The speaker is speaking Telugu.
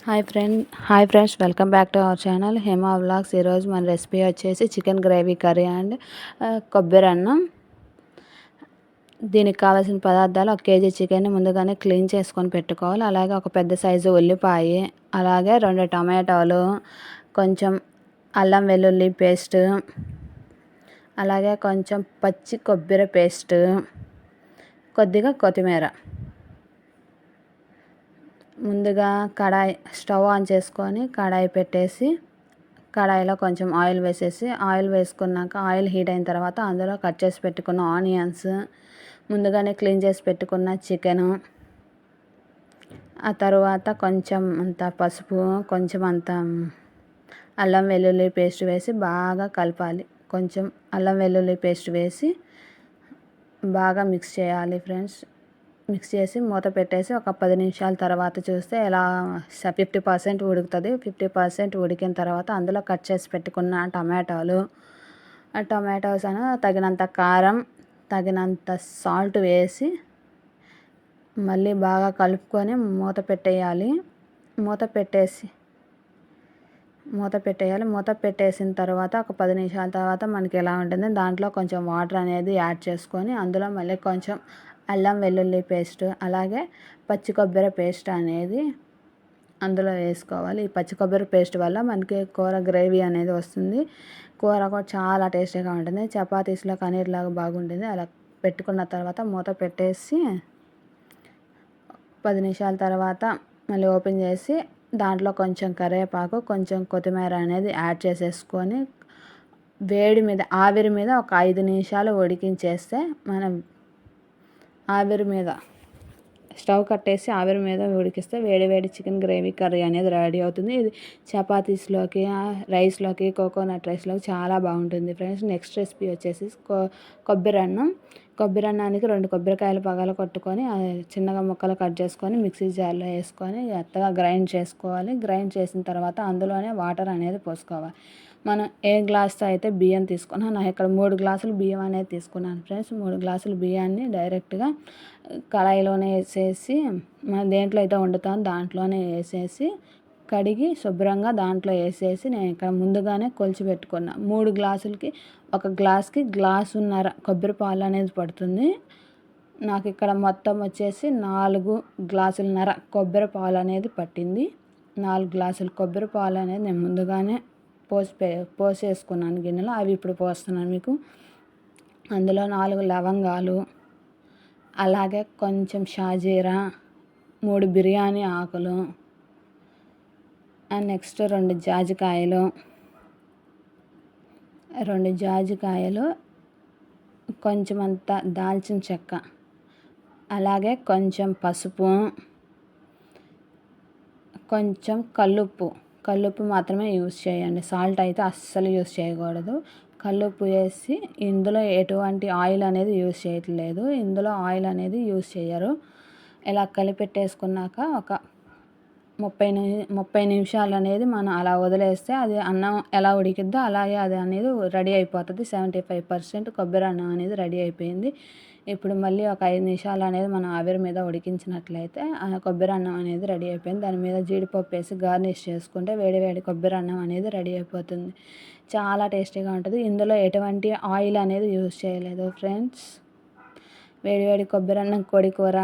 Hi friends, welcome back to our channel Hema vlogs. ఈరోజు మన రెసిపీ వచ్చేసి చికెన్ గ్రేవీ కర్రీ అండ్ కొబ్బరి అన్నం. దీనికి కావాల్సిన పదార్థాలు: 1 కేజీ చికెన్ ముందుగానే క్లీన్ చేసుకొని పెట్టుకోవాలి. అలాగే ఒక పెద్ద సైజు ఉల్లిపాయ, అలాగే 2 టమాటాలు, కొంచెం అల్లం వెల్లుల్లి పేస్ట్, అలాగే కొంచెం పచ్చి కొబ్బరి పేస్ట్, కొద్దిగా కొత్తిమీర. ముందుగా స్టవ్ ఆన్ చేసుకొని కడాయి పెట్టేసి, కడాయిలో కొంచెం ఆయిల్ వేసేసి, ఆయిల్ వేసుకున్నాక ఆయిల్ హీట్ అయిన తర్వాత అందులో కట్ చేసి పెట్టుకున్న ఆనియన్స్, ముందుగానే క్లీన్ చేసి పెట్టుకున్న చికెను, ఆ తర్వాత కొంచెం అంత పసుపు, కొంచెం అంత అల్లం వెల్లుల్లి పేస్ట్ వేసి బాగా కలపాలి. కొంచెం అల్లం వెల్లుల్లి పేస్ట్ వేసి బాగా మిక్స్ చేయాలి ఫ్రెండ్స్. మిక్స్ చేసి మూత పెట్టేసి ఒక 10 నిమిషాల తర్వాత చూస్తే ఇలా 50% ఉడుకుతుంది. 50% ఉడికిన తర్వాత అందులో కట్ చేసి పెట్టుకున్న టమాటాలు, టమాటోస్ తగినంత కారం, తగినంత సాల్ట్ వేసి మళ్ళీ బాగా కలుపుకొని మూత పెట్టేయాలి. మూత పెట్టేసిన తర్వాత ఒక 10 నిమిషాల తర్వాత మనకి ఎలా ఉంటుంది, దాంట్లో కొంచెం వాటర్ అనేది యాడ్ చేసుకొని అందులో మళ్ళీ కొంచెం అల్లం వెల్లుల్లి పేస్ట్, అలాగే పచ్చి కొబ్బరి పేస్ట్ అనేది అందులో వేసుకోవాలి. ఈ పచ్చి కొబ్బరి పేస్ట్ వల్ల మనకి కూర గ్రేవీ అనేది వస్తుంది. కూర కూడా చాలా టేస్టీగా ఉంటుంది. చపాతీస్లో కన్నీర్లాగా బాగుంటుంది. అలా పెట్టుకున్న తర్వాత మూత పెట్టేసి 10 నిమిషాల తర్వాత మళ్ళీ ఓపెన్ చేసి దాంట్లో కొంచెం కరివేపాకు, కొంచెం కొత్తిమీర అనేది యాడ్ చేసేసుకొని ఆవిరి మీద ఒక 5 నిమిషాలు ఉడికించేస్తే మనం ఆవిరి మీద స్టవ్ కట్టేసి ఆవిరి మీద ఉడికిస్తే వేడి చికెన్ గ్రేవీ కర్రీ అనేది రెడీ అవుతుంది. ఇది చపాతీస్లోకి, రైస్లోకి, కోకోనట్ రైస్లోకి చాలా బాగుంటుంది ఫ్రెండ్స్. నెక్స్ట్ రెసిపీ వచ్చేసి కొబ్బరి అన్నం. కొబ్బరి అన్నానికి 2 కొబ్బరికాయలు పగలగొట్టుకొని చిన్నగా ముక్కలు కట్ చేసుకొని మిక్సీ జార్లో వేసుకొని మెత్తగా గ్రైండ్ చేసుకోవాలి. గ్రైండ్ చేసిన తర్వాత అందులోనే వాటర్ అనేది పోసుకోవాలి. మనం ఏ గ్లాస్తో అయితే బియ్యం తీసుకున్నాం, నాకు ఇక్కడ 3 గ్లాసులు బియ్యం అనేది తీసుకున్నాను ఫ్రెండ్స్. 3 గ్లాసుల బియ్యాన్ని డైరెక్ట్గా కళాయిలోనే వేసేసి, మనం దేంట్లో అయితే వండుతామో దాంట్లోనే వేసేసి కడిగి శుభ్రంగా దాంట్లో వేసేసి, నేను ఇక్కడ ముందుగానే కొలిచి పెట్టుకున్నా. 3 గ్లాసులకి 1 గ్లాస్కి గ్లాసున్నర కొబ్బరి పాలు అనేది పడుతుంది. నాకు ఇక్కడ మొత్తం వచ్చేసి 4 గ్లాసులన్నర కొబ్బరి పాలు అనేది పట్టింది. 4 గ్లాసుల కొబ్బరి పాలు అనేది నేను ముందుగానే పోసేసుకున్నాను గిన్నెలో. అవి ఇప్పుడు పోస్తున్నాను మీకు. అందులో 4 లవంగాలు, అలాగే కొంచెం షాజీరా, 3 బిర్యానీ ఆకులు, అండ్ నెక్స్ట్ 2 జాజికాయలు, కొంచెం అంత దాల్చిన చెక్క, అలాగే కొంచెం పసుపు, కొంచెం కల్లుప్పు మాత్రమే యూజ్ చేయండి. సాల్ట్ అయితే అస్సలు యూజ్ చేయకూడదు. కల్లుప్పు వేసి, ఇందులో ఎటువంటి ఆయిల్ అనేది యూజ్ చేయట్లేదు. ఇందులో ఆయిల్ అనేది యూజ్ చేయరు. ఇలా కలిపెట్టేసుకున్నాక ఒక 30 నిమిషాలు అనేది మనం అలా వదిలేస్తే అది అన్నం ఎలా ఉడికిద్దో అలాగే అది అనేది రెడీ అయిపోతుంది. 75% కొబ్బరి అన్నం అనేది రెడీ అయిపోయింది. ఇప్పుడు మళ్ళీ ఒక 5 నిమిషాలు అనేది మనం ఆవిరి మీద ఉడికించినట్లయితే ఆ కొబ్బరి అన్నం అనేది రెడీ అయిపోయింది. దాని మీద జీడిపప్పు వేసి గార్నిష్ చేసుకుంటే వేడి కొబ్బరి అన్నం అనేది రెడీ అయిపోతుంది. చాలా టేస్టీగా ఉంటుంది. ఇందులో ఎటువంటి ఆయిల్ అనేది యూజ్ చేయలేదు ఫ్రెండ్స్. వేడి కొబ్బరి అన్నం, కోడి కూర